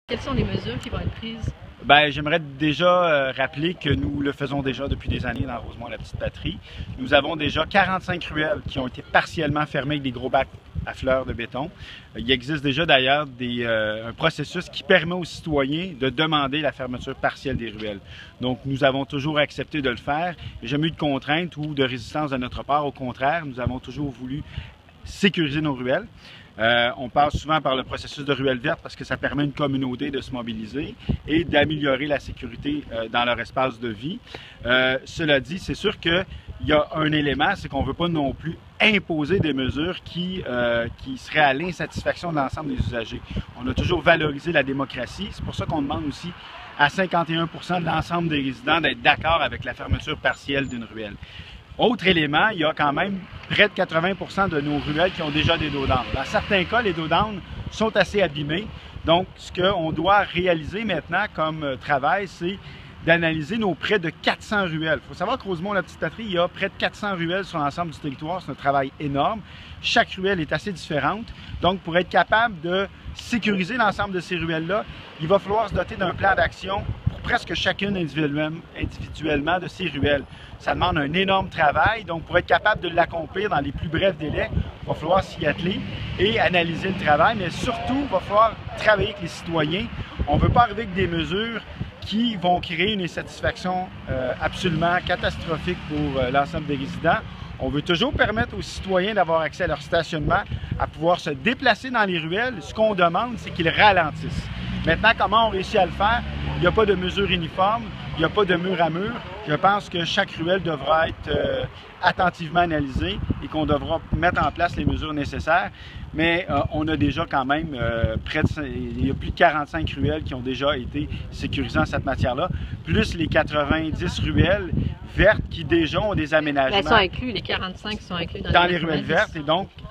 Quelles sont les mesures qui vont être prises? Bien, j'aimerais déjà rappeler que nous le faisons déjà depuis des années dans Rosemont-la-Petite-Patrie. Nous avons déjà 45 ruelles qui ont été partiellement fermées avec des gros bacs à fleurs de béton. Il existe déjà d'ailleurs un processus qui permet aux citoyens de demander la fermeture partielle des ruelles. Donc, nous avons toujours accepté de le faire. Il n'y a jamais eu de contrainte ou de résistance de notre part. Au contraire, nous avons toujours voulu sécuriser nos ruelles. On passe souvent par le processus de ruelle verte parce que ça permet à une communauté de se mobiliser et d'améliorer la sécurité dans leur espace de vie. Cela dit, c'est sûr qu'il y a un élément, c'est qu'on ne veut pas non plus imposer des mesures qui seraient à l'insatisfaction de l'ensemble des usagers. On a toujours valorisé la démocratie. C'est pour ça qu'on demande aussi à 51% de l'ensemble des résidents d'être d'accord avec la fermeture partielle d'une ruelle. Autre élément, il y a quand même près de 80% de nos ruelles qui ont déjà des dos d'âne. Dans certains cas, les dos d'âne sont assez abîmés. Donc, ce qu'on doit réaliser maintenant comme travail, c'est d'analyser nos près de 400 ruelles. Il faut savoir qu'au Rosemont-la-Petite-Patrie, il y a près de 400 ruelles sur l'ensemble du territoire. C'est un travail énorme. Chaque ruelle est assez différente. Donc, pour être capable de sécuriser l'ensemble de ces ruelles-là, il va falloir se doter d'un plan d'action pour presque chacune individuellement de ces ruelles. Ça demande un énorme travail, donc pour être capable de l'accomplir dans les plus brefs délais, il va falloir s'y atteler et analyser le travail, mais surtout, il va falloir travailler avec les citoyens. On ne veut pas arriver avec des mesures qui vont créer une insatisfaction absolument catastrophique pour l'ensemble des résidents. On veut toujours permettre aux citoyens d'avoir accès à leur stationnement, à pouvoir se déplacer dans les ruelles. Ce qu'on demande, c'est qu'ils ralentissent. Maintenant, comment on réussit à le faire? Il n'y a pas de mesure uniforme, il n'y a pas de mur à mur. Je pense que chaque ruelle devra être attentivement analysée et qu'on devra mettre en place les mesures nécessaires. Mais on a déjà quand même il y a plus de 45 ruelles qui ont déjà été sécurisées en cette matière-là, plus les 90 ruelles vertes qui déjà ont des aménagements. Elles sont inclus, les 45 sont inclus dans les ruelles vertes.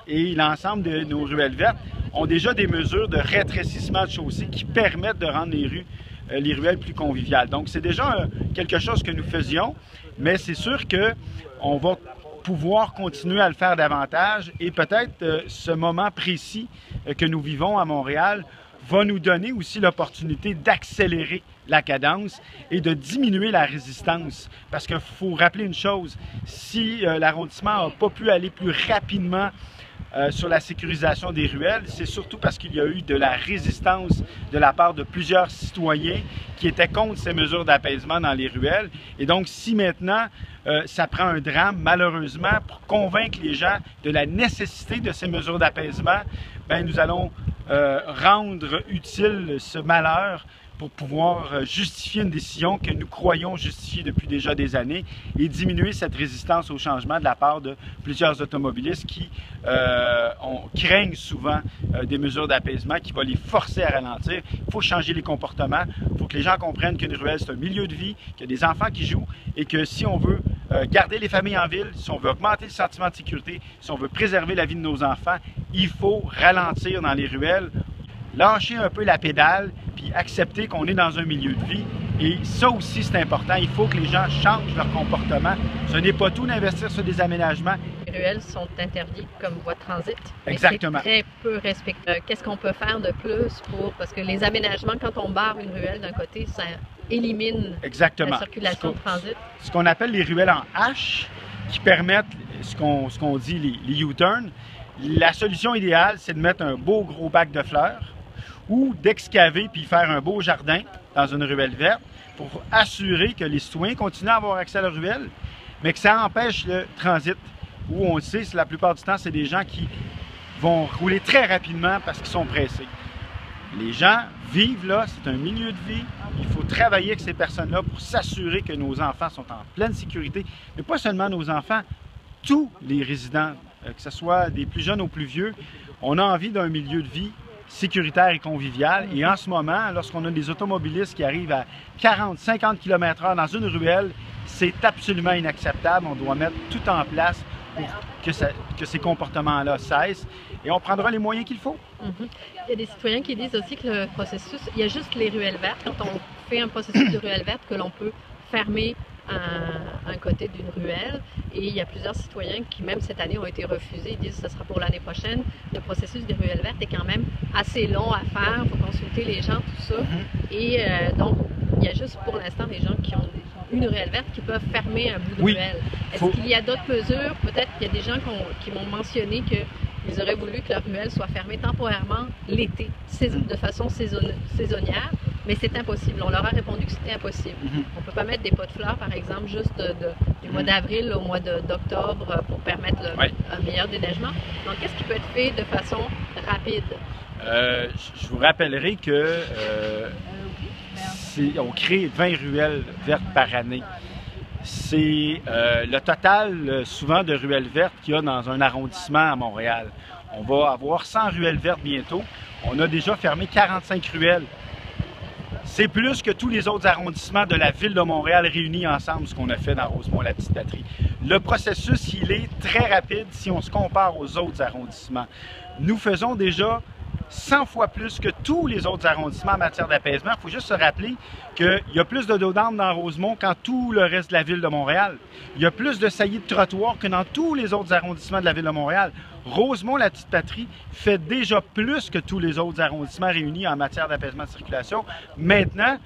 Et l'ensemble de nos ruelles vertes ont déjà des mesures de rétrécissement de chaussée qui permettent de rendre les ruelles plus conviviales. Donc, c'est déjà quelque chose que nous faisions, mais c'est sûr qu'on va pouvoir continuer à le faire davantage et peut-être ce moment précis que nous vivons à Montréal va nous donner aussi l'opportunité d'accélérer la cadence et de diminuer la résistance. Parce qu'il faut rappeler une chose, si l'arrondissement n'a pas pu aller plus rapidement sur la sécurisation des ruelles, c'est surtout parce qu'il y a eu de la résistance de la part de plusieurs citoyens qui étaient contre ces mesures d'apaisement dans les ruelles. Et donc, si maintenant, ça prend un drame, malheureusement, pour convaincre les gens de la nécessité de ces mesures d'apaisement, bien, nous allons rendre utile ce malheur pour pouvoir justifier une décision que nous croyons justifier depuis déjà des années et diminuer cette résistance au changement de la part de plusieurs automobilistes qui craignent souvent des mesures d'apaisement qui vont les forcer à ralentir. Il faut changer les comportements, il faut que les gens comprennent qu'une ruelle, c'est un milieu de vie, qu'il y a des enfants qui jouent et que si on veut garder les familles en ville, si on veut augmenter le sentiment de sécurité, si on veut préserver la vie de nos enfants, il faut ralentir dans les ruelles, lâcher un peu la pédale, puis accepter qu'on est dans un milieu de vie. Et ça aussi, c'est important. Il faut que les gens changent leur comportement. Ce n'est pas tout d'investir sur des aménagements. Les ruelles sont interdites comme voie de transit. Exactement. C'est très peu respecté. Qu'est-ce qu'on peut faire de plus parce que les aménagements, quand on barre une ruelle d'un côté, ça élimine Exactement. la circulation de transit. Ce qu'on appelle les ruelles en H, qui permettent ce qu'on dit les U-turns. La solution idéale, c'est de mettre un beau gros bac de fleurs ou d'excaver puis faire un beau jardin dans une ruelle verte pour assurer que les citoyens continuent à avoir accès à la ruelle, mais que ça empêche le transit, où on le sait, la plupart du temps, c'est des gens qui vont rouler très rapidement parce qu'ils sont pressés. Les gens vivent là, c'est un milieu de vie, il faut travailler avec ces personnes-là pour s'assurer que nos enfants sont en pleine sécurité, mais pas seulement nos enfants, tous les résidents, que ce soit des plus jeunes aux plus vieux, on a envie d'un milieu de vie sécuritaire et convivial. Et en ce moment, lorsqu'on a des automobilistes qui arrivent à 40-50 km/h dans une ruelle, c'est absolument inacceptable. On doit mettre tout en place pour que ces comportements-là cessent. Et on prendra les moyens qu'il faut. Il y a des citoyens qui disent aussi que le processus, il y a juste les ruelles vertes. Quand on fait un processus de ruelle verte, que l'on peut fermer un côté d'une ruelle et il y a plusieurs citoyens qui, même cette année, ont été refusés. Ils disent que ce sera pour l'année prochaine. Le processus des ruelles vertes est quand même assez long à faire. Il faut consulter les gens, tout ça. Et donc, il y a juste pour l'instant des gens qui ont une ruelle verte qui peuvent fermer un bout de ruelle. Est-ce qu'il y a d'autres mesures? Peut-être qu'il y a des gens qui m'ont mentionné qu'ils auraient voulu que leur ruelle soit fermée temporairement l'été, de façon saisonnière, mais c'est impossible. On leur a répondu que c'était impossible. On ne peut pas mettre des pots de fleurs, par exemple, juste du mois d'avril au mois d'octobre pour permettre un meilleur déneigement. Donc, qu'est-ce qui peut être fait de façon rapide? Je vous rappellerai que on crée 20 ruelles vertes par année. C'est le total souvent de ruelles vertes qu'il y a dans un arrondissement à Montréal. On va avoir 100 ruelles vertes bientôt. On a déjà fermé 45 ruelles. C'est plus que tous les autres arrondissements de la ville de Montréal réunis ensemble, ce qu'on a fait dans Rosemont-la-Petite-Patrie. Le processus, il est très rapide si on se compare aux autres arrondissements. Nous faisons déjà 100 fois plus que tous les autres arrondissements en matière d'apaisement. Il faut juste se rappeler qu'il y a plus de dos d'âne dans Rosemont qu'en tout le reste de la ville de Montréal. Il y a plus de saillies de trottoirs que dans tous les autres arrondissements de la ville de Montréal. Rosemont-la-Petite-Patrie fait déjà plus que tous les autres arrondissements réunis en matière d'apaisement de circulation. Maintenant,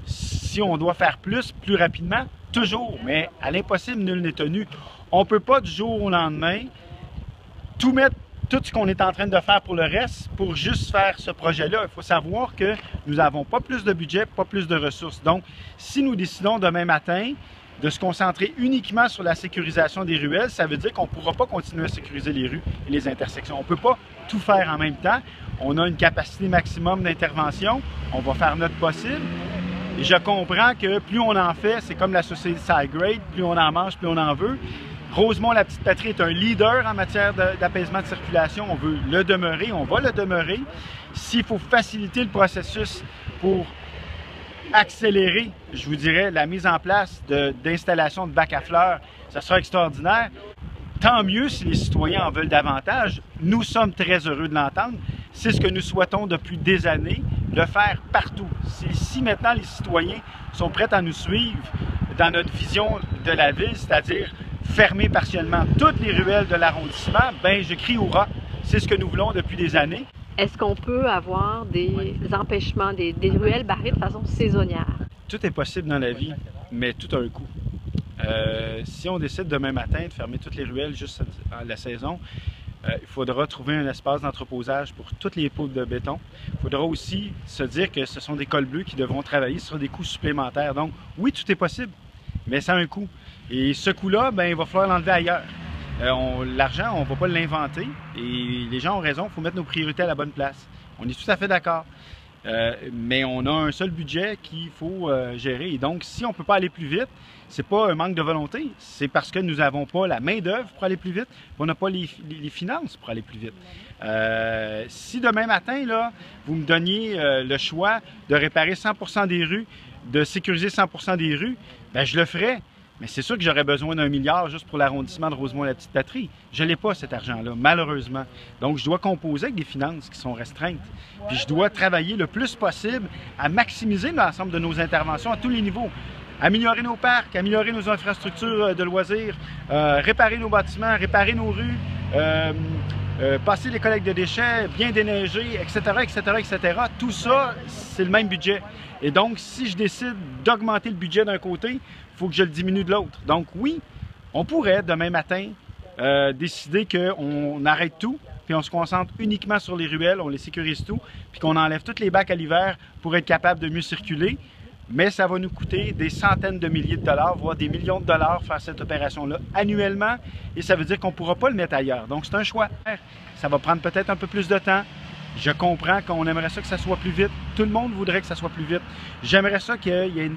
si on doit faire plus rapidement, toujours, mais à l'impossible, nul n'est tenu. On ne peut pas du jour au lendemain tout ce qu'on est en train de faire pour le reste, pour juste faire ce projet-là. Il faut savoir que nous n'avons pas plus de budget, pas plus de ressources. Donc, si nous décidons demain matin de se concentrer uniquement sur la sécurisation des ruelles, ça veut dire qu'on ne pourra pas continuer à sécuriser les rues et les intersections. On ne peut pas tout faire en même temps. On a une capacité maximum d'intervention. On va faire notre possible. Et je comprends que plus on en fait, c'est comme la société SideGrade, plus on en mange, plus on en veut. Rosemont-la-Petite-Patrie est un leader en matière d'apaisement de circulation. On veut le demeurer, on va le demeurer. S'il faut faciliter le processus pour accélérer, je vous dirais, la mise en place d'installations de bacs à fleurs, ça sera extraordinaire. Tant mieux si les citoyens en veulent davantage. Nous sommes très heureux de l'entendre. C'est ce que nous souhaitons depuis des années, le faire partout. Si maintenant les citoyens sont prêts à nous suivre dans notre vision de la ville, c'est-à-dire fermer partiellement toutes les ruelles de l'arrondissement, ben je crie hurrah. C'est ce que nous voulons depuis des années. Est-ce qu'on peut avoir des empêchements, des ruelles barrées de façon saisonnière? Tout est possible dans la vie, mais tout a un coût. Si on décide demain matin de fermer toutes les ruelles juste à la saison, il faudra trouver un espace d'entreposage pour toutes les pots de béton. Il faudra aussi se dire que ce sont des cols bleus qui devront travailler sur des coûts supplémentaires. Donc oui, tout est possible, mais ça a un coût. Et ce coût-là, ben, il va falloir l'enlever ailleurs. L'argent, on ne va pas l'inventer et les gens ont raison, il faut mettre nos priorités à la bonne place. On est tout à fait d'accord. Mais on a un seul budget qu'il faut gérer. Et donc, si on ne peut pas aller plus vite, c'est pas un manque de volonté, c'est parce que nous n'avons pas la main-d'œuvre pour aller plus vite, on n'a pas les finances pour aller plus vite. Si demain matin, là, vous me donniez le choix de réparer 100% des rues, de sécuriser 100% des rues, bien, je le ferais. Mais c'est sûr que j'aurais besoin d'1 milliard juste pour l'arrondissement de Rosemont-la-Petite-Patrie. Je n'ai pas cet argent-là, malheureusement. Donc, je dois composer avec des finances qui sont restreintes. Puis, je dois travailler le plus possible à maximiser l'ensemble de nos interventions à tous les niveaux. Améliorer nos parcs, améliorer nos infrastructures de loisirs, réparer nos bâtiments, réparer nos rues, passer les collectes de déchets, bien déneiger, etc., etc., etc. Tout ça, c'est le même budget. Et donc, si je décide d'augmenter le budget d'un côté, il faut que je le diminue de l'autre. Donc oui, on pourrait demain matin décider qu'on arrête tout, puis on se concentre uniquement sur les ruelles, on les sécurise tout, puis qu'on enlève tous les bacs à l'hiver pour être capable de mieux circuler. Mais ça va nous coûter des centaines de milliers de dollars, voire des millions de dollars faire cette opération-là annuellement, et ça veut dire qu'on ne pourra pas le mettre ailleurs. Donc c'est un choix. Ça va prendre peut-être un peu plus de temps. Je comprends qu'on aimerait ça que ça soit plus vite. Tout le monde voudrait que ça soit plus vite. J'aimerais ça qu'il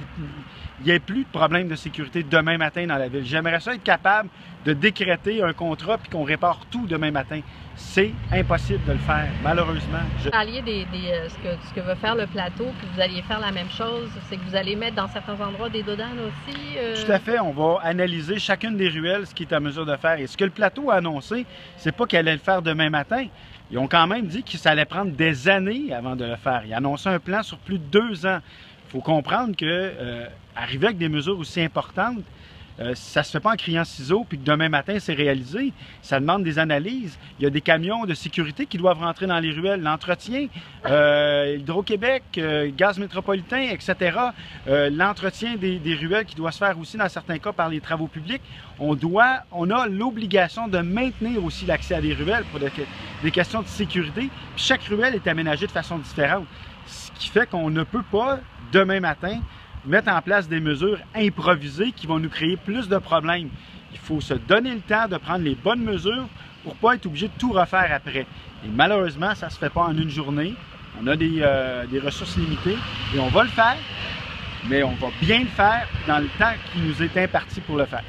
y ait plus de problèmes de sécurité demain matin dans la ville. J'aimerais ça être capable de décréter un contrat puis qu'on répare tout demain matin. C'est impossible de le faire, malheureusement. Vous parliez ce que veut faire le plateau, puis vous alliez faire la même chose, c'est que vous allez mettre dans certains endroits des dodanes aussi? Tout à fait. On va analyser chacune des ruelles, ce qu'il est à mesure de faire. Et ce que le plateau a annoncé, c'est pas qu'il allait le faire demain matin. Ils ont quand même dit que ça allait prendre des années avant de le faire. Ils annonçaient un plan sur plus de 2 ans. Il Il faut comprendre que arriver avec des mesures aussi importantes, ça ne se fait pas en criant ciseaux puis que demain matin c'est réalisé. Ça demande des analyses. Il y a des camions de sécurité qui doivent rentrer dans les ruelles, l'entretien, Hydro-Québec, Gaz métropolitain, etc. L'entretien des ruelles qui doit se faire aussi dans certains cas par les travaux publics. On a l'obligation de maintenir aussi l'accès à des ruelles pour des questions de sécurité. Puis chaque ruelle est aménagée de façon différente. Ce qui fait qu'on ne peut pas, demain matin, mettre en place des mesures improvisées qui vont nous créer plus de problèmes. Il faut se donner le temps de prendre les bonnes mesures pour ne pas être obligé de tout refaire après. Et malheureusement, ça ne se fait pas en une journée. On a des ressources limitées et on va le faire, mais on va bien le faire dans le temps qui nous est imparti pour le faire.